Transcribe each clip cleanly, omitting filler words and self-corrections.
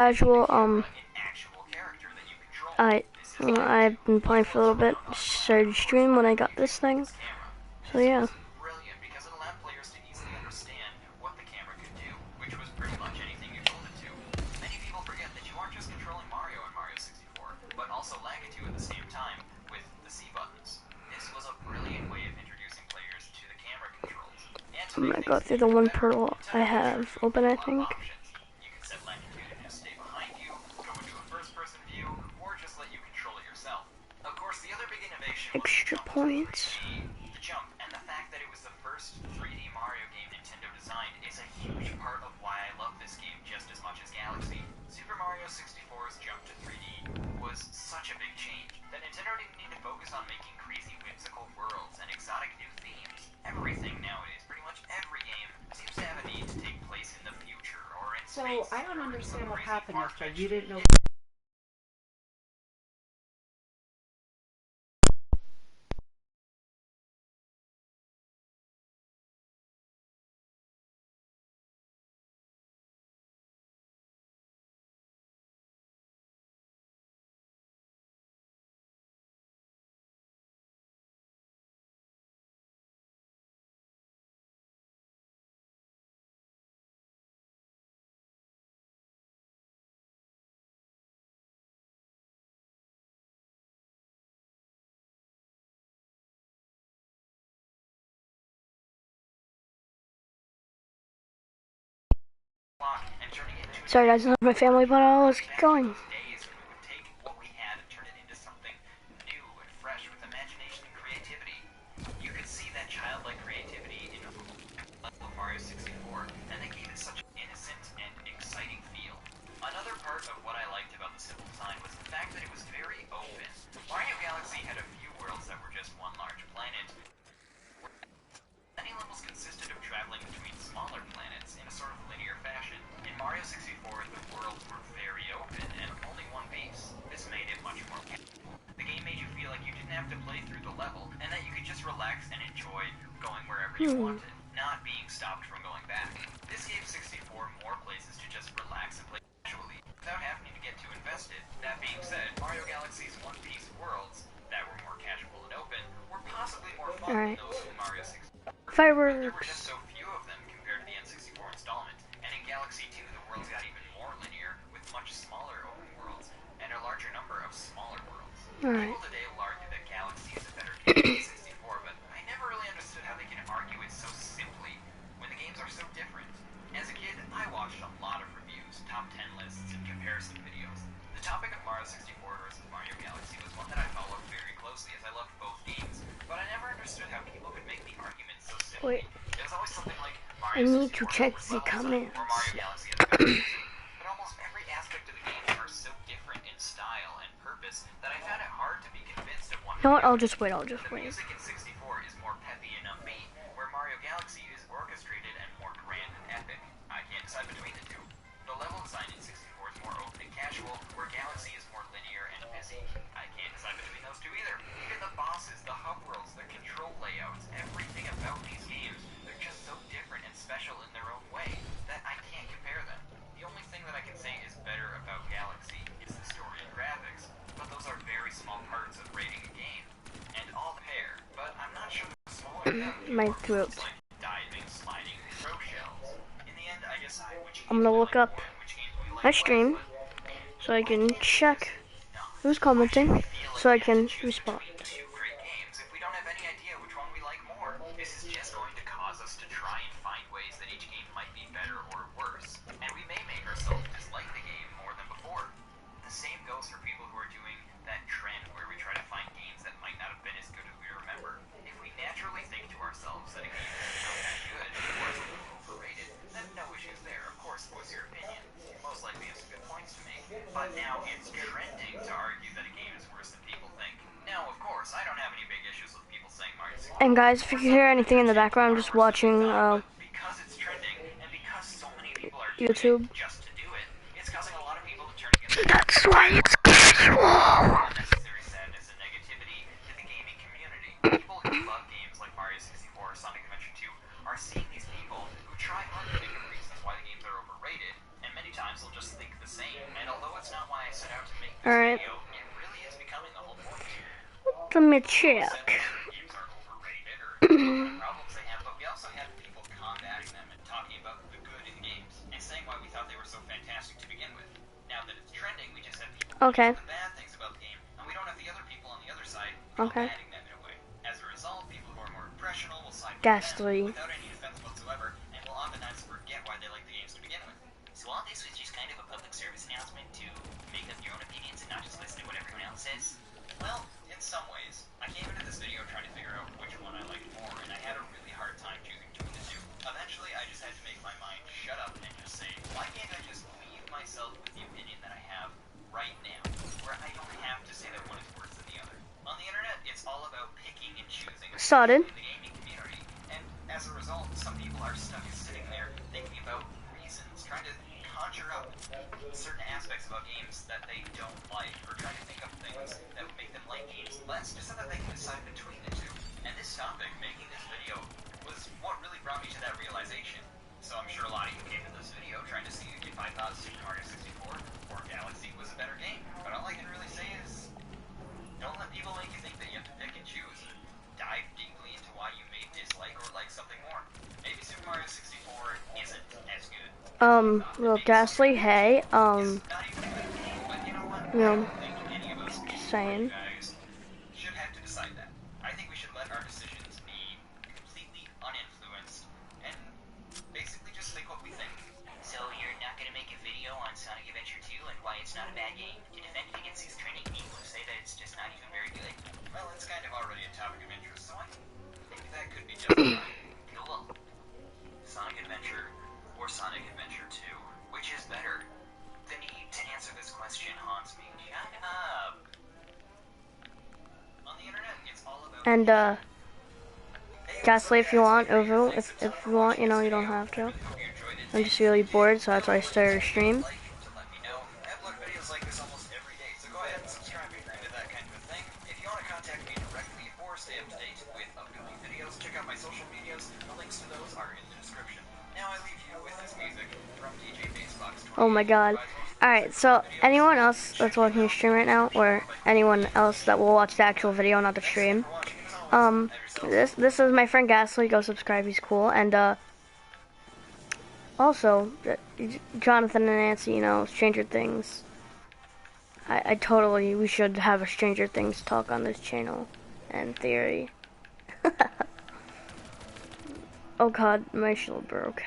casual. I I've been playing for a little bit. Started to stream when I got this thing. So yeah. I'm gonna go through the one pearl I have open, I think. Extra points. So I don't understand what happened yesterday. You didn't know. Sorry guys, I love my family, but let's keep going. Alright. Fireworks. Alright. Wait. I need to check the comments. You know what? I'll just wait. My throat. I'm gonna look up my stream so I can check who's commenting so I can respond. And guys, if you hear anything in the background, I'm just watching YouTube. That's why it's casual. Alright. Let me check. Okay. Okay. Ghastly. So all this was just kind of a public service announcement to make up your own opinions and not just listen to what everyone else says? Well, in some ways. I came into this video trying to figure out which one I liked more, and I had a really hard time choosing between the two. Eventually, I just had to make my mind shut up and just say, why can't I just leave myself with the opinion that I have right now, where I don't have to say that one is worse than the other? On the internet, it's all about picking and choosing Sorted. in the gaming community, and as a result, some people are stuck sitting there thinking about reasons, trying to conjure up certain aspects about games that they don't like, or trying to think of things that would make them like games less, just so that they can decide between the two. And this topic, making this video, was what really brought me to that realization. So I'm sure a lot of you came to this video trying to see if I thought Super Mario 64 or Galaxy was a better game. But all I can really say is, don't let people make you think that you have to pick and choose. Dive deeply into why you may dislike or like something more. Maybe Super Mario 64 isn't as good. Little Ghastly, hey, you know, just saying. Should have to decide that. I think we should let our decisions be completely uninfluenced and basically just think what we think. So you're not going to make a video on Sonic Adventure 2 and why it's not a bad game? To defend it against these trending people who say that it's just not even very good? Well, it's kind of already a topic of interest, so I think that could be justified. Cool. Sonic Adventure or Sonic Adventure 2, which is better? The need to answer this question haunts me. Shut up. On the internet, it's all about... And, Ghastly, if you want, Ovo, if you want, you know, you don't have to. I'm just really bored, so that's why I started a stream. I upload videos like this almost every day, so go ahead and subscribe if you're into that kind of a thing. If you want to contact me directly or stay up to date with upcoming videos, check out my social medias. The links to those are in the description. Now I leave you with this music from DJ Basebox 20. Oh my god. Alright, so anyone else that's watching the stream right now, or anyone else that will watch the actual video, not the stream, this is my friend Ghastly. Go subscribe, he's cool. And also Jonathan and Nancy, you know, Stranger Things. I totally, we should have a Stranger Things talk on this channel and theory. Oh god, my shield broke.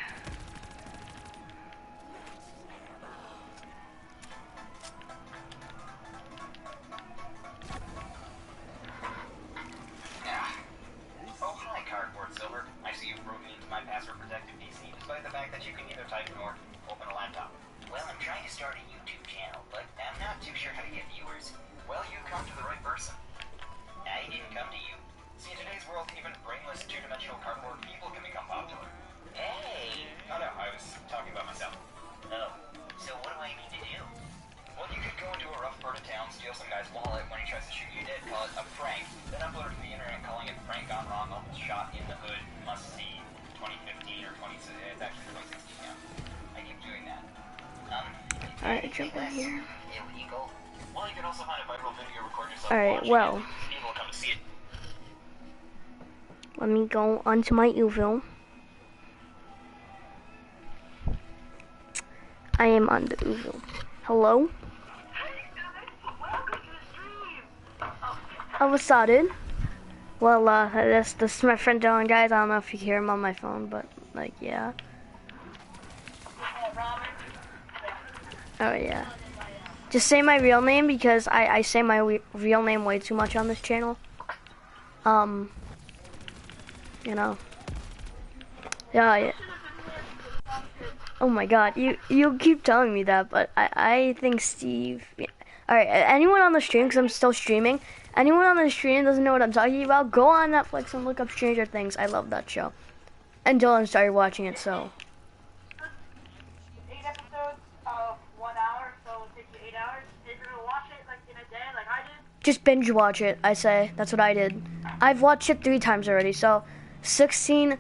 Alright, jump in here. Alright, well. Let me go onto my Uville. I am on the Uville. Hello? All of a sudden. Well, this is my friend Dylan, guys. I don't know if you hear him on my phone, but, like, yeah. Oh, yeah. Just say my real name, because I say my real name way too much on this channel. You know. Yeah. Oh my god, you keep telling me that, but I think Steve... Yeah. Alright, anyone on the stream, because I'm still streaming, anyone on the stream doesn't know what I'm talking about, go on Netflix and look up Stranger Things. I love that show. And Dylan started watching it, so... 8 episodes of 1 hour, so it'll take you 8 hours. If you're gonna watch it like in a day, like I did... Just binge watch it, I say. That's what I did. I've watched it 3 times already, so 16,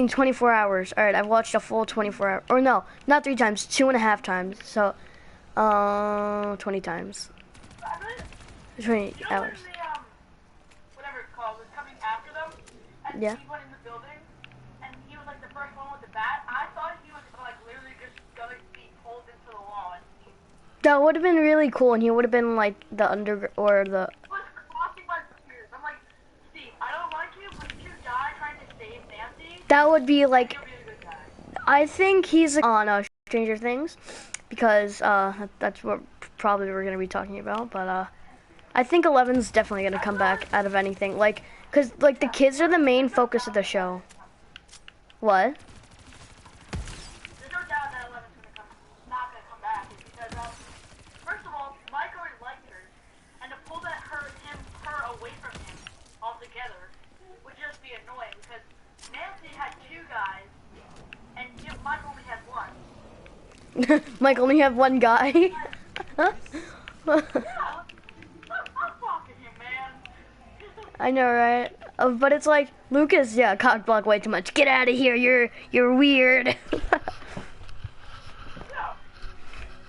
24 hours. Alright, I've watched a full 24 hours. Or no, not 3 times, 2.5 times. So, 20 times. 20 You know when hours. the whatever it's called was coming after them, and Yeah. he went in the building, and he was like the first one with the bat. I thought he was like literally just gonna be pulled into the wall, and he That would have been really cool, and he would have been like the or the. was crossing my fingers. I'm like, Steve, I don't like you, but if you die trying to save Nancy, That would be like. you'll be a good guy. I think he's on Stranger Things, because that's what probably we're gonna be talking about. But I think Eleven's definitely gonna come back out of anything, like, cause like the kids are the main focus of the show. What? There's no doubt that Eleven's not gonna come back, is because first of all, Mike already liked her, and to pull her away from him altogether would just be annoying because Nancy had two guys, and Mike only had one. Mike only have one guy. Yeah, I'm fucking him, man. I know, right? But it's like Lucas, yeah, cock block way too much. Get out of here. You're weird. Yeah.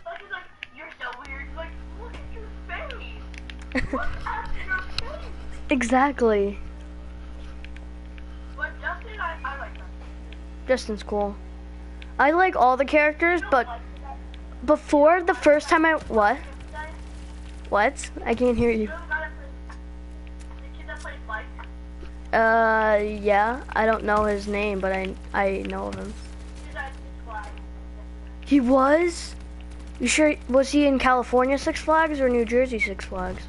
Like he's like, you're so weird. Like, look at your face. Look at your face. Exactly. But Justin, I like him. Justin's cool. I like all the characters, but before the first time what? What? I can't hear you. The kid that plays Mike. Yeah. I don't know his name, but I know of him. He's at Six Flags. He was? You sure? Was he in California Six Flags or New Jersey Six Flags?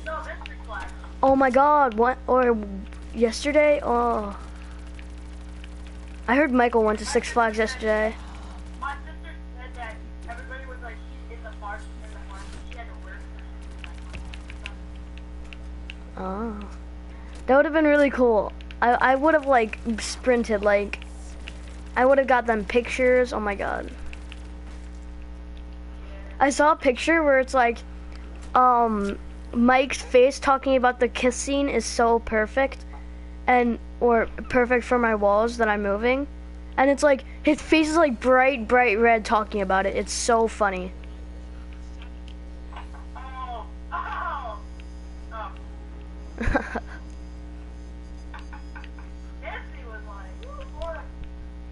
No, this Six Flags. Oh my God! What? Or yesterday? Oh. I heard Michael went to Six Flags yesterday. My sister said that everybody was like, she's in the park, she had to work. Oh. That would have been really cool. I would have like sprinted, like I would have got them pictures. Oh my God. I saw a picture where it's like Mike's face talking about the kiss scene is so perfect or perfect for my walls that I'm moving. And it's like his face is like bright red talking about it. It's so funny. Oh, oh, oh. Nancy was like,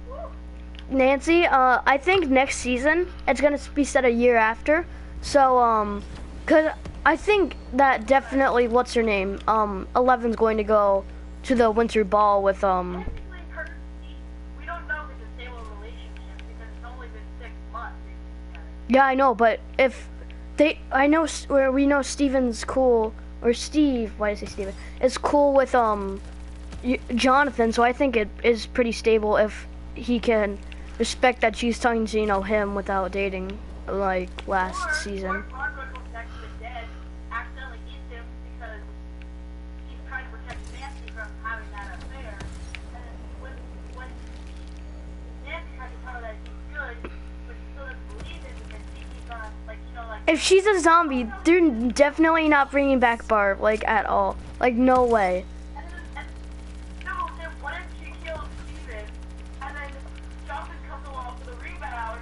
woo. Nancy, I think next season it's gonna be set a year after. So, cause I think that definitely, what's her name? 11's going to go to the winter ball with Technically, her and Steve, we don't know if it's a stable relationship because it's only been 6 months. Yeah, I know, but if I know where we know Steven's cool, or Steve. Why did I say Steven? It's cool with Jonathan, so I think it is pretty stable if he can respect that she's talking to him without dating like last season. Or Margaret goes back to the dead, accidentally eats him because he's trying to protect Nancy from having that affair. And then when Nancy tries to tell her that he's good, but she still doesn't believe it because she keeps on, like, If she's a zombie, they're definitely not bringing back Barb, like, at all. Like, no way. no, then what if she kills Steven, and then Jonathan comes along for the rebound,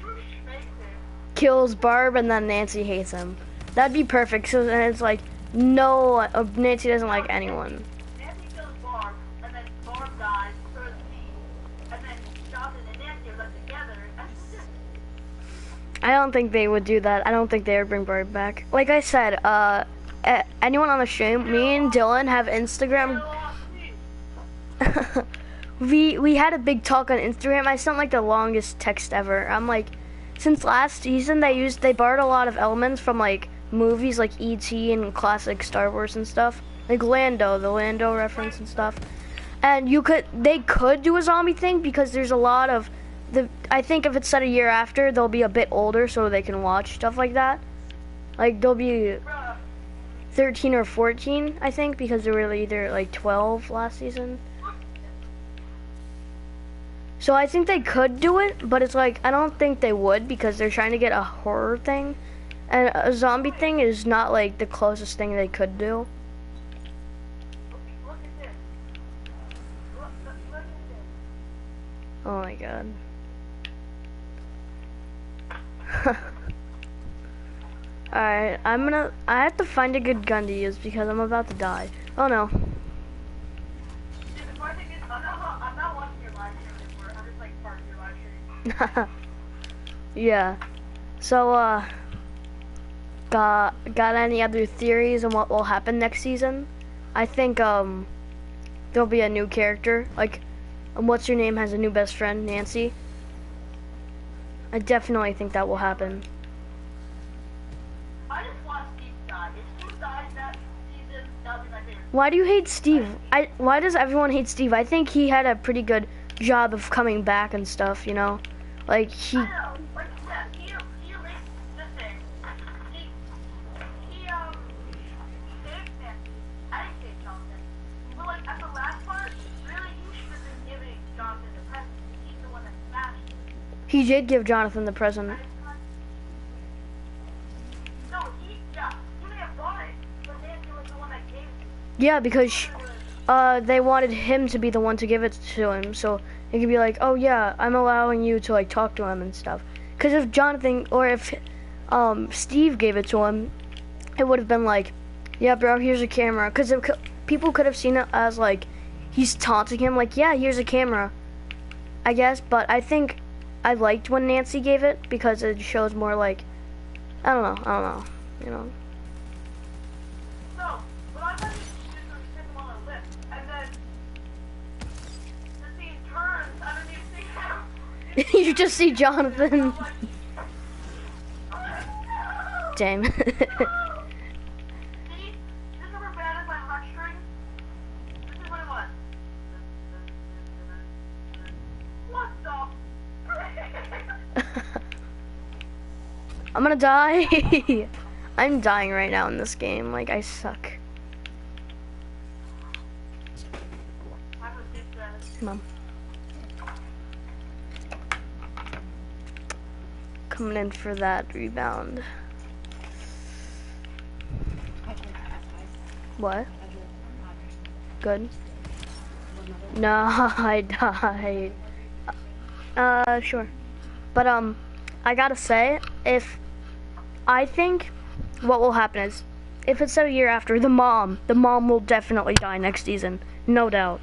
swoosh, makes it. Kills Barb, and then Nancy hates him. That'd be perfect. So then it's like, no, Nancy doesn't like anyone. Nancy kills Barb, and then Barb dies, so does Steve, and then Jonathan and Nancy are left together. I don't think they would do that. I don't think they would bring Barb back. Like I said, anyone on the stream, me and Dylan have Instagram. we had a big talk on Instagram. I sent like the longest text ever. I'm like, since last season they borrowed a lot of elements from like movies like E.T. and classic Star Wars and stuff. Like the Lando reference and stuff. And they could do a zombie thing because there's a lot of I think if it's set a year after, they'll be a bit older so they can watch stuff like that. Like they'll be 13 or 14, I think, because they were either like 12 last season. So I think they could do it, but it's like I don't think they would because they're trying to get a horror thing, and a zombie thing is not like the closest thing they could do. Look at this. Look at this. Oh my God. Alright, I have to find a good gun to use because I'm about to die. Oh no. Dude, the funny thing is, I'm not watching your live stream anymore. I'm just like part of your live stream. Yeah. So, got any other theories on what will happen next season? I think, there'll be a new character. Like, what's your name has a new best friend, Nancy. I definitely think that will happen. I just want Steve to die. If Steve dies that season, that'll be my favorite. Why do you hate Steve? Why does everyone hate Steve? I think he had a pretty good job of coming back and stuff, you know? Like, he... I know, like, yeah, he erased the thing. He saved Nancy. I didn't save Jonathan. But, like, at the last part, really, he should have been giving Jonathan the present. He's the one that smashed it. He did give Jonathan the present. No, he may have bought it, but Nancy was the one that gave it. Yeah, because they wanted him to be the one to give it to him, so it could be like, oh yeah, I'm allowing you to like talk to him and stuff. Because if Jonathan or if Steve gave it to him, it would have been like, yeah, bro, here's a camera. Because people could have seen it as like he's taunting him, like, yeah, here's a camera, I guess. But I think I liked when Nancy gave it because it shows more like, I don't know, you know. No, but I thought he was sitting on a lift, and then the scene turns underneath the camera. You just see Jonathan. Damn. See? This is rubber band is my heartstring. This is what it was. What the? I'm gonna die. I'm dying right now in this game. Like, I suck. Mom. Coming in for that rebound. What? Good. No, I died. Sure. But, I gotta say, I think what will happen is, if it's a year after, the mom will definitely die next season. No doubt.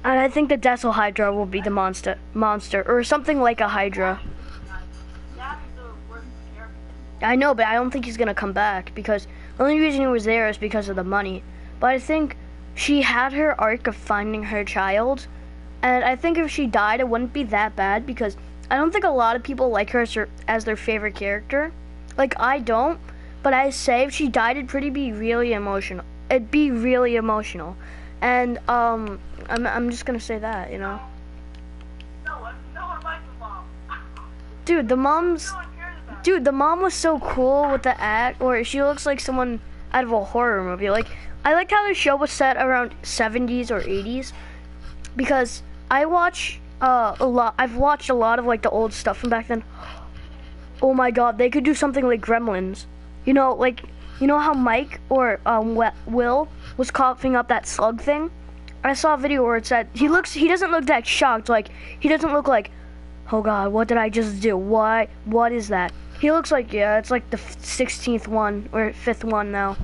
And I think the Desil Hydra will be the monster, or something like a Hydra. That's the worst character. I know, but I don't think he's gonna come back, because the only reason he was there is because of the money. But I think she had her arc of finding her child, and I think if she died, it wouldn't be that bad, because I don't think a lot of people like her as their favorite character. Like, I don't, but I say if she died, it'd be really emotional. It'd be really emotional. And, I'm just gonna say that, you know? No one likes the mom. Dude, the mom's... No one cares about it. Dude, the mom was so cool with the act, or she looks like someone out of a horror movie. Like, I liked how the show was set around 70s or 80s, because I've watched a lot of like the old stuff from back then. Oh my god, they could do something like Gremlins. You know, like, you know how Mike or Will was coughing up that slug thing? I saw a video where it said he doesn't look that shocked. Like, he doesn't look like, oh god, what did I just do? What is that? He looks like, yeah, it's like the 16th one or 5th one now.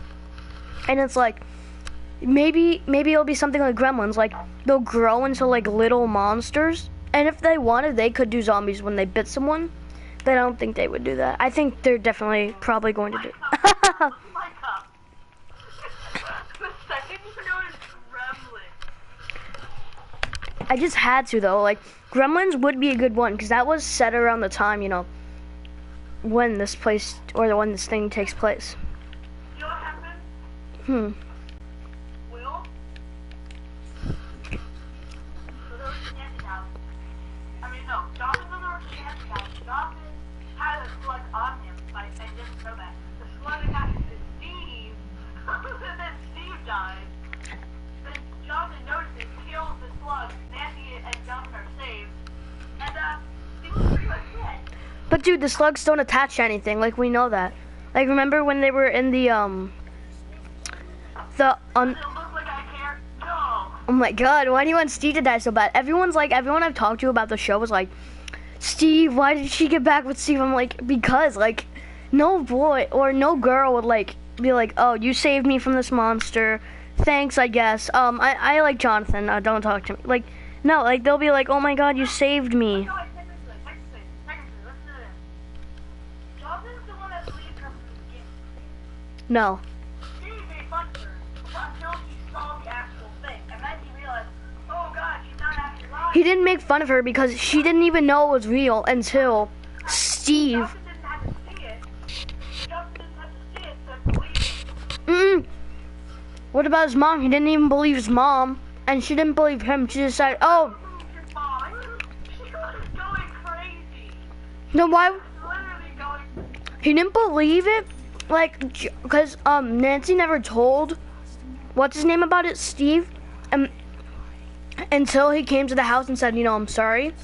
And it's like, maybe it'll be something like Gremlins. Like, they'll grow into like little monsters. And if they wanted, they could do zombies when they bit someone. But I don't think they would do that. I think they're definitely probably going to do. Oh my god. The second you know is Gremlin. I just had to though. Like, Gremlins would be a good one because that was set around the time, you know, when this place or when this thing takes place. You know what happened? Will? So there was a Nancy house. I mean, no, Jonathan was over at the Nancy house. Jonathan had a slug on him, like, I didn't know that. The slug attached to Steve, and then Steve died. Then Jonathan notices, kills the slug. Nancy and Jonathan are saved. And, Steve was pretty much dead. But dude, the slugs don't attach to anything. Like, we know that. Like, remember when they were in the Does it look like I care? No. oh my god, why do you want Steve to die so bad? Everyone I've talked to about the show was like, Steve, why did she get back with Steve? I'm like, because, like, no boy or no girl would like be like, oh, you saved me from this monster. Thanks, I guess. I like Jonathan. Don't talk to me. Like, no, like they'll be like, oh my God, you saved me. No, technically, listen to this. Jonathan's the one that believed her from the beginning. No. He made fun of her until he saw the actual thing, and then he realized, oh God, she's not actually lying. He didn't make fun of her because she didn't even know it was real until Steve. Jonathan didn't have to see it. Jonathan didn't have to see it to believe it. What about his mom? He didn't even believe his mom, and she didn't believe him. She decided, oh, His mom, she was going crazy. no, why? Literally going. He didn't believe it, like, because Nancy never told what's his name about it, Steve, until he came to the house and said, you know, I'm sorry,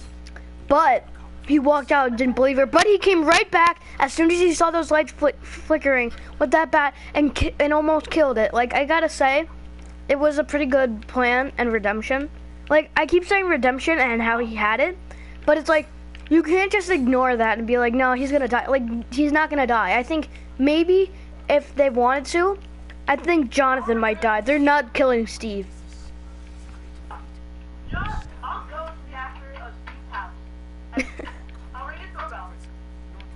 but he walked out and didn't believe her. But he came right back as soon as he saw those lights flickering with that bat and almost killed it. Like, I gotta say, it was a pretty good plan and redemption. Like, I keep saying redemption and how he had it, but it's like, you can't just ignore that and be like, no, he's gonna die. Like, he's not gonna die. I think maybe if they wanted to, I think Jonathan might die. They're not killing Steve. I'll go to the actor of Steve's house. And I'll ring his doorbell.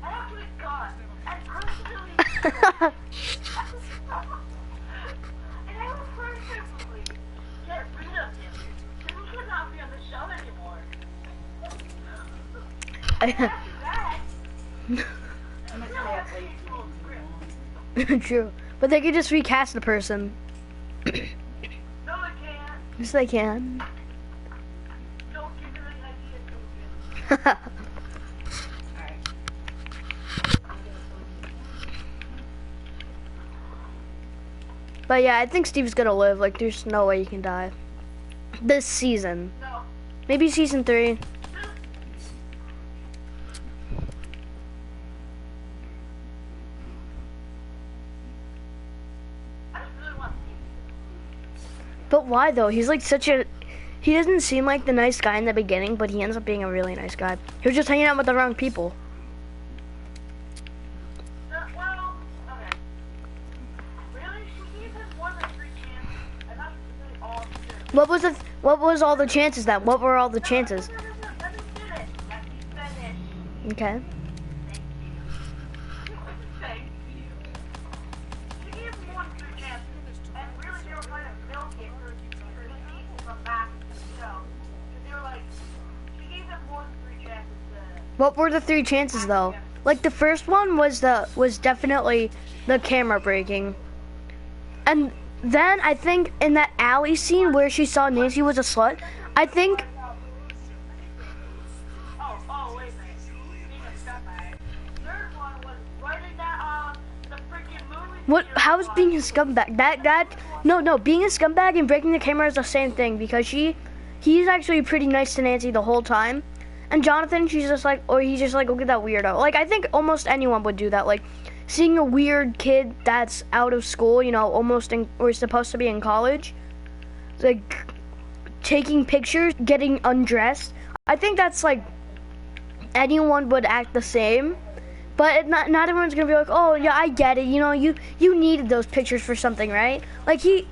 I have to his gun. And personally, and I will personally get rid of him. Because he should not be on the show anymore. After that, I'm gonna stay up late. full script. True. But they could just recast the person. No, I can't. Yes, they can. Don't give him any ideas. Alright. But yeah, I think Steve's gonna live. Like, there's no way he can die. This season. No. Maybe season 3. I just really want Steve. But why though? He's like such a... He doesn't seem like the nice guy in the beginning, but he ends up being a really nice guy. He was just hanging out with the wrong people. Well, okay. Really? She gave him more than 3 chances, and that's really all she did. What was all the chances then? What were all the chances? Let me finish. Let me finish. Okay. Thank you. She gave him more than 3 chances, and really they were trying to milk it for Steve to come back to the show. Because they were like, she gave him more than 3 chances to... What were the 3 chances though? Like the first one was definitely the camera breaking. And then I think in that alley scene where she saw Nancy was a slut, I think Oh, wait a minute. Being a scumbag. Third one was right in that, the freaking movie. how is being a scumbag? No, being a scumbag and breaking the camera is the same thing because he's actually pretty nice to Nancy the whole time. And Jonathan, he's just like, look at that weirdo. Like, I think almost anyone would do that. Like, seeing a weird kid that's out of school, you know, or supposed to be in college, like, taking pictures, getting undressed. I think that's, like, anyone would act the same. But not everyone's gonna be like, oh, yeah, I get it. You know, you needed those pictures for something, right? Like, he...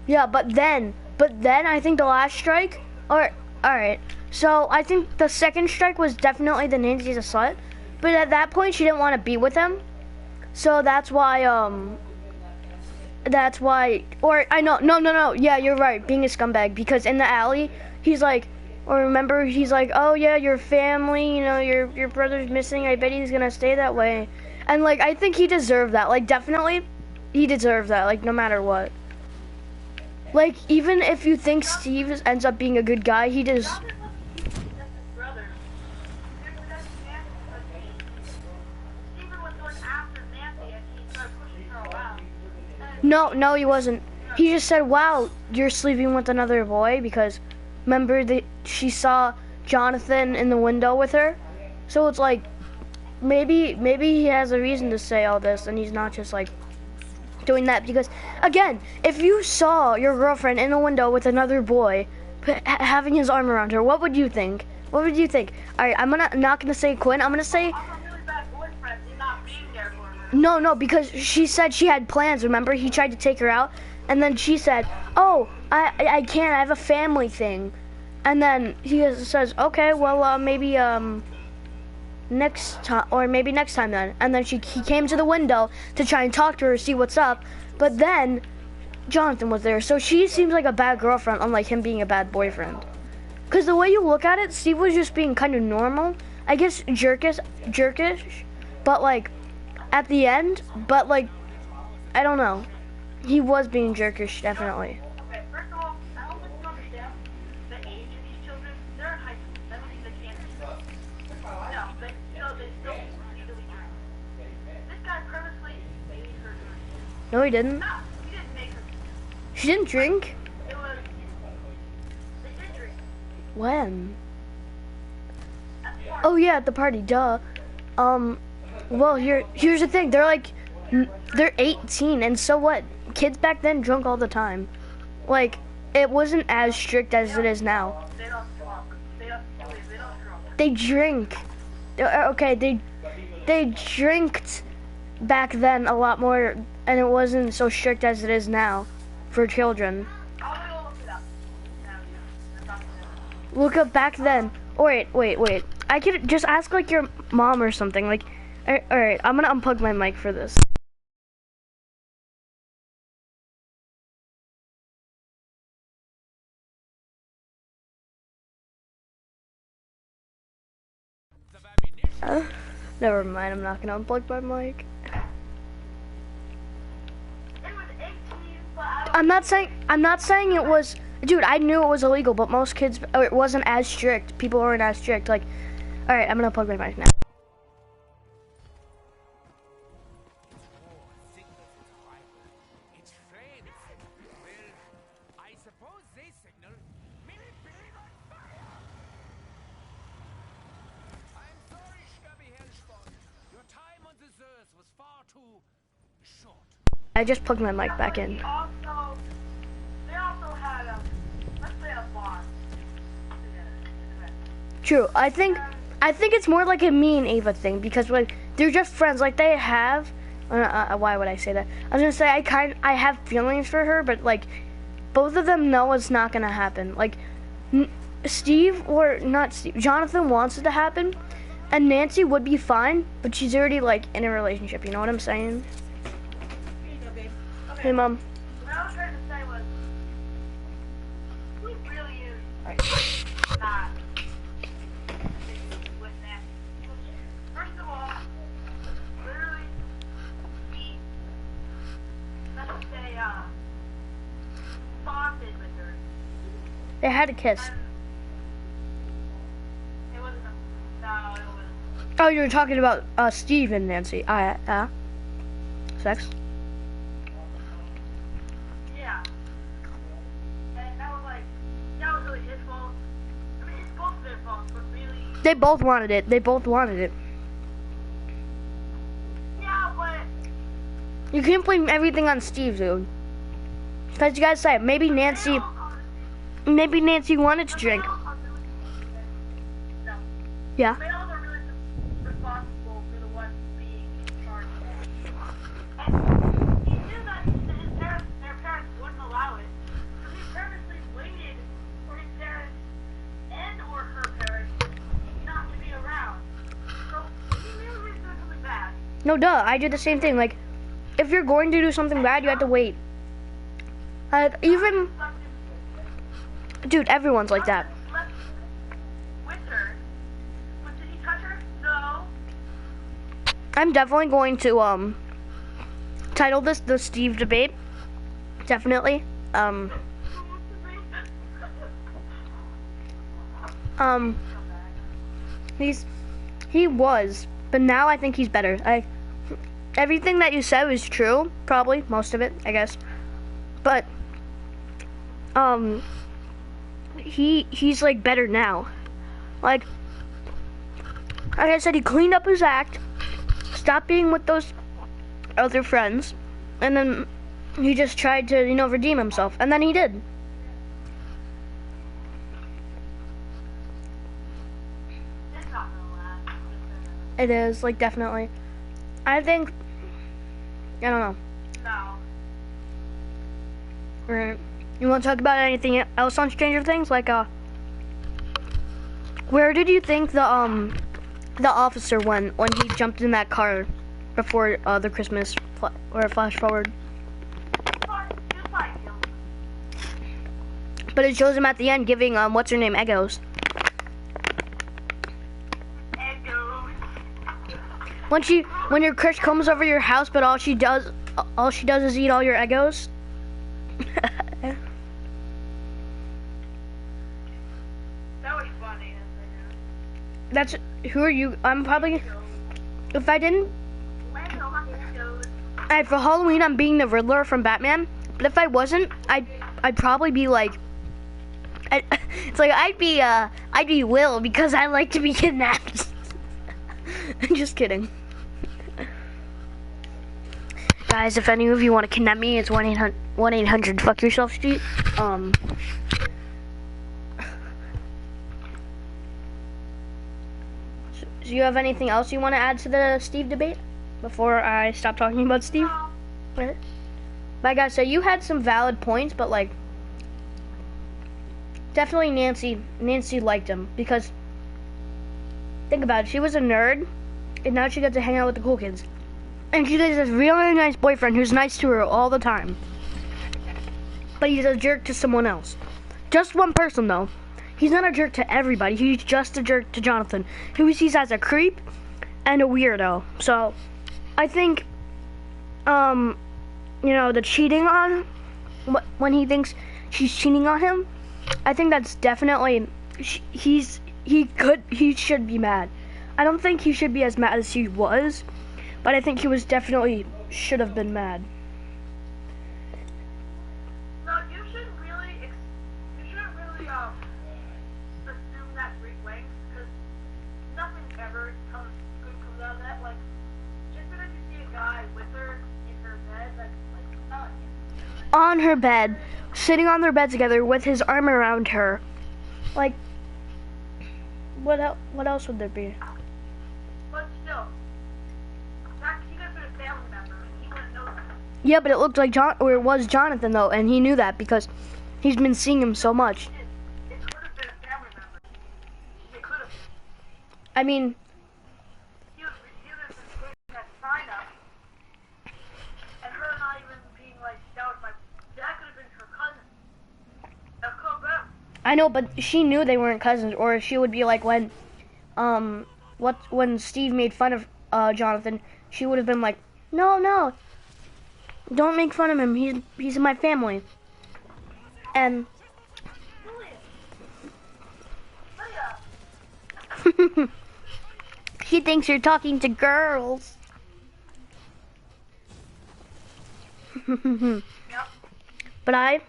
Yeah, but then I think the last strike, alright, so I think the second strike was definitely the Nancy's a slut, but at that point she didn't want to be with him, so that's why, no, yeah, you're right, being a scumbag, because in the alley, he's like, oh yeah, your family, you know, your brother's missing, I bet he's gonna stay that way, and like, I think he deserved that, like, definitely, he deserved that, like, no matter what. Like, even if you think Steve ends up being a good guy, he does. No, he wasn't. He just said, wow, you're sleeping with another boy, because remember that she saw Jonathan in the window with her? So it's like, maybe he has a reason to say all this, and he's not just like doing that because, again, if you saw your girlfriend in a window with another boy having his arm around her, what would you think? What would you think? All right, not gonna say Quinn. I'm gonna say I'm a really bad boyfriend for not being there for her. no, because she said she had plans. Remember, he tried to take her out, and then she said, "Oh, I can't. I have a family thing," and then he says, "Okay, well, maybe next time, or maybe next time then." And then he came to the window to try and talk to her, see what's up, but then Jonathan was there, so she seems like a bad girlfriend, unlike him being a bad boyfriend. Because the way you look at it, Steve was just being kind of normal. I guess jerkish, but like at the end, but like I don't know. He was being jerkish, definitely. Okay, first of all, I don't think you understand the age of these children. They're in high school. That means they can't drink. No, they still legally drink. This guy purposely made her drink. No, he didn't. No, he didn't make her drink. She didn't drink. It was, they did drink. When? At the party. Oh yeah, at the party. Duh. Well, here's the thing. They're 18, and so what? Kids back then drunk all the time. Like, it wasn't as strict as it is now. They don't drunk. They don't drunk. They drink. Okay, they drinked back then a lot more, and it wasn't so strict as it is now for children. I'm gonna go look it up. That's not good. Look up back then. Oh, wait. I could just ask like your mom or something. Like, all right, I'm gonna unplug my mic for this. Never mind. I'm not gonna unplug my mic. It was 18, but I don't. I'm not saying it was. Dude, I knew it was illegal, but most kids, it wasn't as strict. People weren't as strict. Like, all right, I'm gonna plug my mic now. I just plugged my mic back in. They also had let's say a bar. True. I think it's more like a me and Ava thing because like they're just friends. Like they have. Why would I say that? I was gonna say I have feelings for her, but like both of them know it's not gonna happen. Like Steve or not Steve, Jonathan wants it to happen, and Nancy would be fine, but she's already like in a relationship. You know what I'm saying? Hey, Mom. What I was trying to say was, who really is not with that? First of all, literally, he, let's say, bonded with her. They had a kiss. It wasn't no, it wasn't. Oh, you were talking about Steve and Nancy. Sex. Yeah. And that was really his fault. I mean, it's both their faults, but really, They both wanted it. yeah, but You can't blame everything on Steve, dude. Because you guys said maybe Nancy wanted to drink. No. Yeah. Males are really responsible for the ones being in charge. And he knew that their parents wouldn't allow it, so he purposely waited for his parents and or her parents not to be around. So he knew he was doing something bad. No, duh. I did the same thing. Like, if you're going to do something bad, you have to wait. Even, dude, everyone's like that. Left with her. But did he touch her? No. I'm definitely going to title this the Steve debate. Definitely. He was, but now I think he's better. Everything that you said was true, probably most of it, I guess. But he's like better now. Like I said, he cleaned up his act, stopped being with those other friends, and then he just tried to, redeem himself, and then he did. It's not gonna last. It is, like, definitely. I think, I don't know. No. Right. You want to talk about anything else on Stranger Things? Like, where did you think the officer went when he jumped in that car before the Christmas or flash forward? Just like you. But it shows him at the end giving what's her name, Eggos. When your crush comes over your house, but all she does is eat all your Eggos. That was funny. That's who are you? I'm probably, if I didn't. Alright, for Halloween, I'm being the Riddler from Batman. But if I wasn't, I'd probably be like, it's like I'd be Will because I like to be kidnapped. I'm just kidding. Guys, if any of you want to kidnap me, it's 1-800 fuck yourself street. Do you have anything else you want to add to the Steve debate before I stop talking about Steve? Right. Like I said, you had some valid points, but like, definitely Nancy liked him because think about it, she was a nerd, and now she got to hang out with the cool kids, and she has this really nice boyfriend who's nice to her all the time, but he's a jerk to someone else. Just one person though. He's not a jerk to everybody. He's just a jerk to Jonathan, who he sees as a creep and a weirdo. So, I think, the cheating on, when he thinks she's cheating on him, I think that's definitely, he should be mad. I don't think he should be as mad as he was, but I think he was definitely should have been mad. No, you shouldn't really assume that great length, because nothing ever good comes out of that. Like, just because you see a guy with her in her bed, that's like not. On her bed, sitting on their bed together with his arm around her, like, what else would there be? But still, that he could have been a family member, and he wouldn't know that. Yeah, but it looked like it was Jonathan though, and he knew that because he's been seeing him so much. It could have been a family member. It could have. I mean, He was been putting that sign up, and her not even being like, that could have been her cousin. That could have been. I know, but she knew they weren't cousins, or she would be like when Steve made fun of Jonathan, she would have been like, no, don't make fun of him. He's in my family. And she thinks you're talking to girls. Yep. But I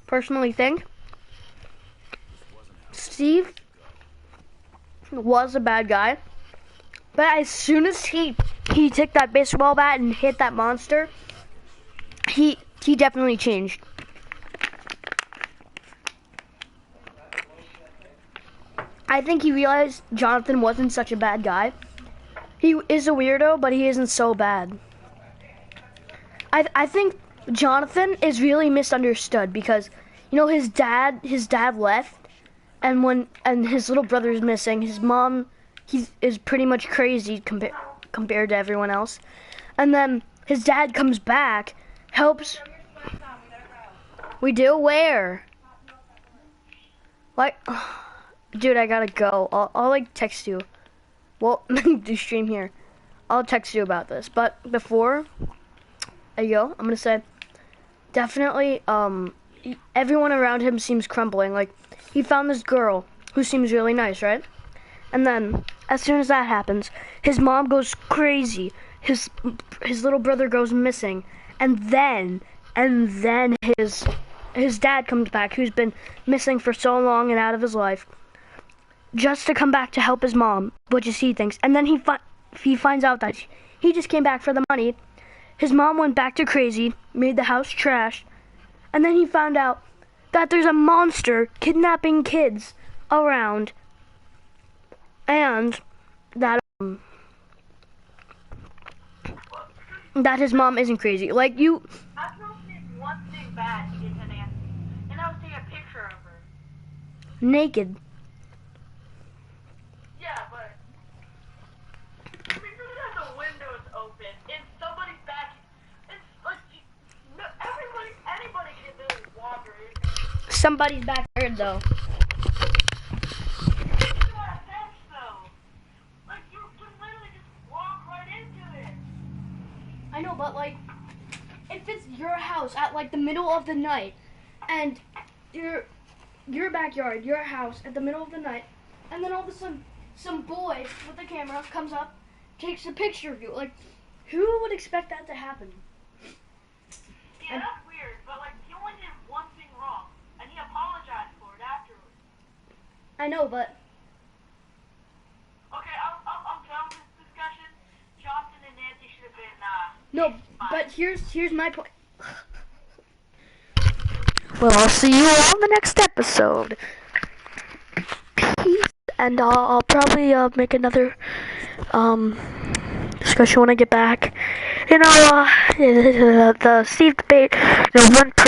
personally think Steve was a bad guy. But as soon as he took that baseball bat and hit that monster, he definitely changed. I think he realized Jonathan wasn't such a bad guy. He is a weirdo, but he isn't so bad. I think Jonathan is really misunderstood because, his dad left, and his little brother is missing, his mom, he is pretty much crazy compared to everyone else. And then his dad comes back, helps. We do? Where? Like, dude, I gotta go. I'll like text you. Well, do stream here. I'll text you about this. But before I go, I'm gonna say, definitely, everyone around him seems crumbling. Like, he found this girl who seems really nice, right? And then, as soon as that happens, his mom goes crazy. His little brother goes missing, and then his dad comes back, who's been missing for so long and out of his life, just to come back to help his mom, which is he thinks. And then he finds out that he just came back for the money. His mom went back to crazy, made the house trash, and then he found out that there's a monster kidnapping kids around, and that that his mom isn't crazy. Like you, I can only think one thing bad he did to Nancy, and I was taking a picture of her. naked. Yeah, but I mean, look at the windows open in somebody's back. It's like anybody can really wander in. Somebody's backyard though. It's not a fence though. Like you can literally just walk right into it. I know, but like, if it's your house at like the middle of the night, and your backyard, your house at the middle of the night, and then all of a sudden some boy with a camera comes up, takes a picture of you. Like, who would expect that to happen? Yeah, that's weird. But like, he only did one thing wrong, and he apologized for it afterwards. I know, but Okay, I'm done with this discussion. Johnson and Nancy should have been no. But here's my point. Well, I'll see you on the next episode. Peace, and I'll probably make another discussion when I get back. You know, the Steve debate went pretty